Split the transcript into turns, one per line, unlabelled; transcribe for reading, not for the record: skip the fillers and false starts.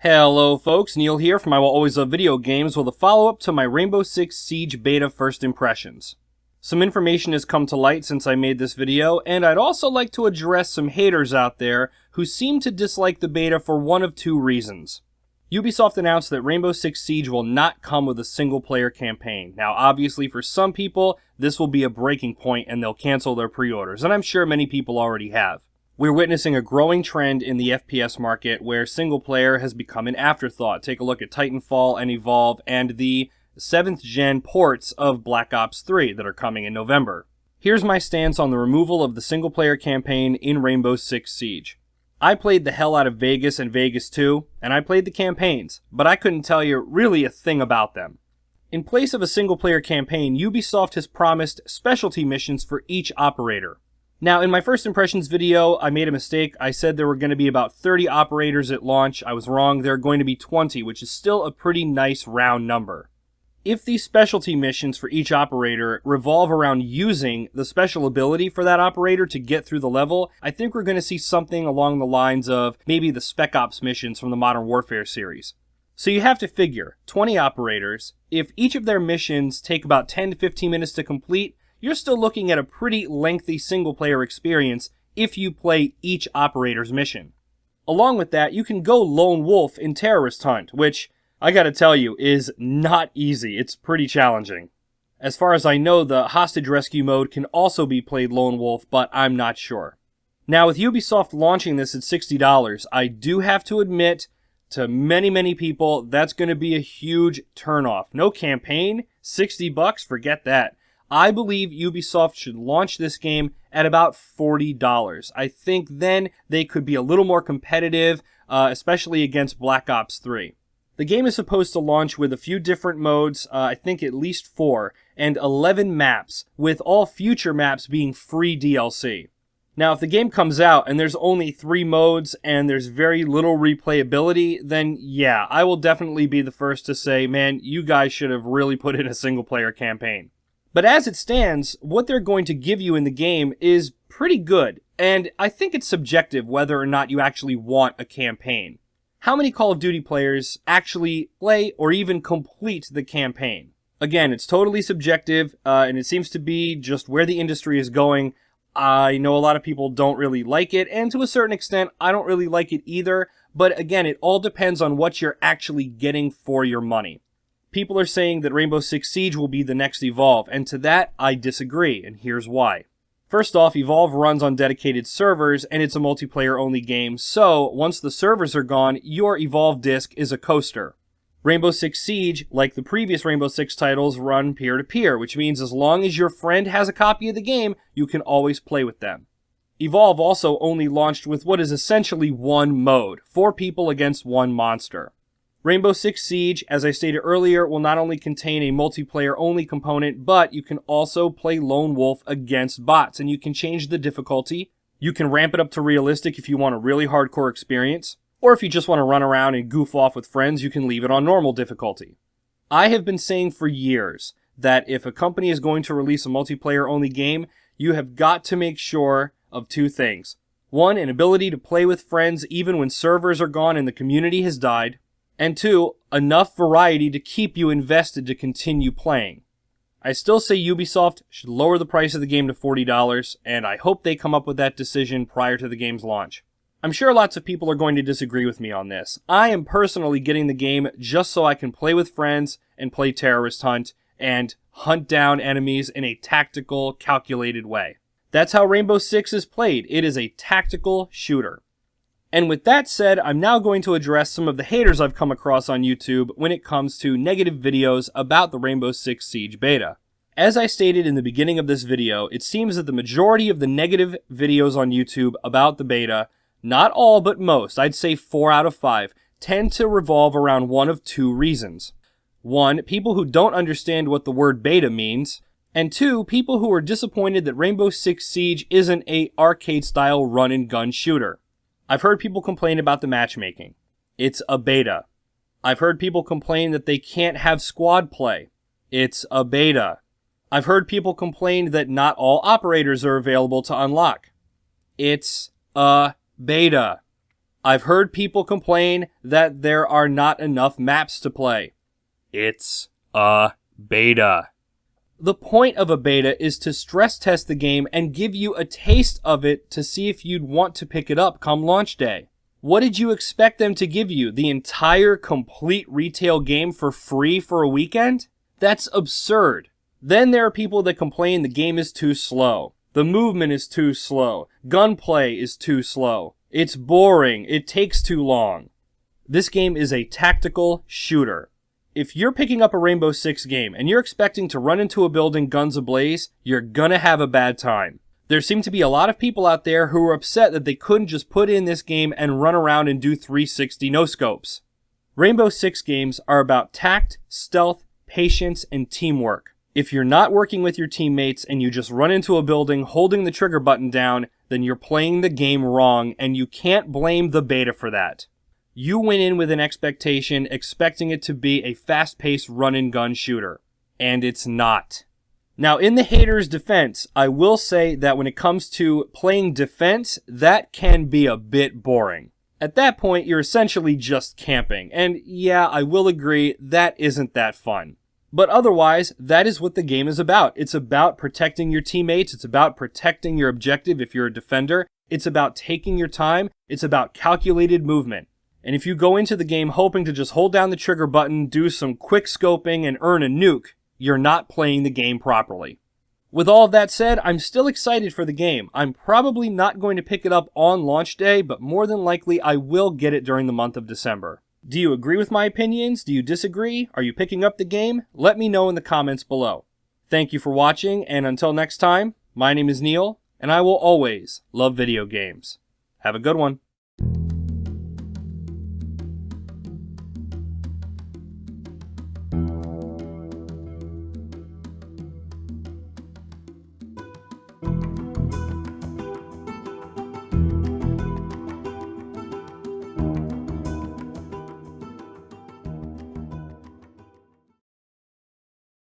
Hello folks, Neil here from I Will Always Love Video Games with a follow-up to my Rainbow Six Siege beta first impressions. Some information has come to light since I made this video, and I'd also like to address some haters out there who seem to dislike the beta for one of two reasons. Ubisoft announced that Rainbow Six Siege will not come with a single-player campaign. Now obviously for some people, this will be a breaking point and they'll cancel their pre-orders, and I'm sure many people already have. We're witnessing a growing trend in the FPS market where single-player has become an afterthought. Take a look at Titanfall and Evolve and the 7th gen ports of Black Ops 3 that are coming in November. Here's my stance on the removal of the single-player campaign in Rainbow Six Siege. I played the hell out of Vegas and Vegas 2, and I played the campaigns, but I couldn't tell you really a thing about them. In place of a single-player campaign, Ubisoft has promised specialty missions for each operator. Now, in my first impressions video, I made a mistake. I said there were going to be about 30 operators at launch. I was wrong. There are going to be 20, which is still a pretty nice round number. If these specialty missions for each operator revolve around using the special ability for that operator to get through the level, I think we're going to see something along the lines of maybe the Spec Ops missions from the Modern Warfare series. So you have to figure, 20 operators, if each of their missions take about 10 to 15 minutes to complete, you're still looking at a pretty lengthy single-player experience if you play each operator's mission. Along with that, you can go lone wolf in Terrorist Hunt, which, I gotta tell you, is not easy. It's pretty challenging. As far as I know, the hostage rescue mode can also be played lone wolf, but I'm not sure. Now, with Ubisoft launching this at $60, I do have to admit, to many people, that's gonna be a huge turnoff. No campaign, $60, forget that. I believe Ubisoft should launch this game at about $40. I think then they could be a little more competitive, especially against Black Ops 3. The game is supposed to launch with a few different modes, I think at least 4, and 11 maps, with all future maps being free DLC. Now, if the game comes out and there's only 3 modes and there's very little replayability, then yeah, I will definitely be the first to say, man, you guys should have really put in a single-player campaign. But as it stands, what they're going to give you in the game is pretty good, and I think it's subjective whether or not you actually want a campaign. How many Call of Duty players actually play or even complete the campaign? Again, it's totally subjective, and it seems to be just where the industry is going. I know a lot of people don't really like it, and to a certain extent, I don't really like it either, but again, it all depends on what you're actually getting for your money. People are saying that Rainbow Six Siege will be the next Evolve, and to that, I disagree, and here's why. First off, Evolve runs on dedicated servers, and it's a multiplayer-only game, so once the servers are gone, your Evolve disc is a coaster. Rainbow Six Siege, like the previous Rainbow Six titles, run peer-to-peer, which means as long as your friend has a copy of the game, you can always play with them. Evolve also only launched with what is essentially one mode, 4 people against 1 monster. Rainbow Six Siege, as I stated earlier, will not only contain a multiplayer-only component, but you can also play lone wolf against bots, and you can change the difficulty. You can ramp it up to realistic if you want a really hardcore experience, or if you just want to run around and goof off with friends, you can leave it on normal difficulty. I have been saying for years that if a company is going to release a multiplayer-only game, you have got to make sure of 2 things. 1, an ability to play with friends even when servers are gone and the community has died. And 2, enough variety to keep you invested to continue playing. I still say Ubisoft should lower the price of the game to $40, and I hope they come up with that decision prior to the game's launch. I'm sure lots of people are going to disagree with me on this. I am personally getting the game just so I can play with friends and play Terrorist Hunt and hunt down enemies in a tactical, calculated way. That's how Rainbow Six is played. It is a tactical shooter. And with that said, I'm now going to address some of the haters I've come across on YouTube when it comes to negative videos about the Rainbow Six Siege beta. As I stated in the beginning of this video, it seems that the majority of the negative videos on YouTube about the beta, not all but most, I'd say 4 out of 5, tend to revolve around one of 2 reasons. 1, people who don't understand what the word beta means, and 2, people who are disappointed that Rainbow Six Siege isn't a arcade-style run-and-gun shooter. I've heard people complain about the matchmaking. It's a beta. I've heard people complain that they can't have squad play. It's a beta. I've heard people complain that not all operators are available to unlock. It's a beta. I've heard people complain that there are not enough maps to play. It's a beta. The point of a beta is to stress test the game and give you a taste of it to see if you'd want to pick it up come launch day. What did you expect them to give you? The entire complete retail game for free for a weekend? That's absurd. Then there are people that complain the game is too slow. The movement is too slow. Gunplay is too slow. It's boring. It takes too long. This game is a tactical shooter. If you're picking up a Rainbow Six game and you're expecting to run into a building guns ablaze, you're gonna have a bad time. There seem to be a lot of people out there who are upset that they couldn't just put in this game and run around and do 360 no-scopes. Rainbow Six games are about tact, stealth, patience, and teamwork. If you're not working with your teammates and you just run into a building holding the trigger button down, then you're playing the game wrong, and you can't blame the beta for that. You went in with an expectation, expecting it to be a fast-paced run-and-gun shooter. And it's not. Now, in the haters' defense, I will say that when it comes to playing defense, that can be a bit boring. At that point, you're essentially just camping. And yeah, I will agree, that isn't that fun. But otherwise, that is what the game is about. It's about protecting your teammates. It's about protecting your objective if you're a defender. It's about taking your time. It's about calculated movement. And if you go into the game hoping to just hold down the trigger button, do some quick scoping, and earn a nuke, you're not playing the game properly. With all of that said, I'm still excited for the game. I'm probably not going to pick it up on launch day, but more than likely I will get it during the month of December. Do you agree with my opinions? Do you disagree? Are you picking up the game? Let me know in the comments below. Thank you for watching, and until next time, my name is Neil, and I will always love video games. Have a good one.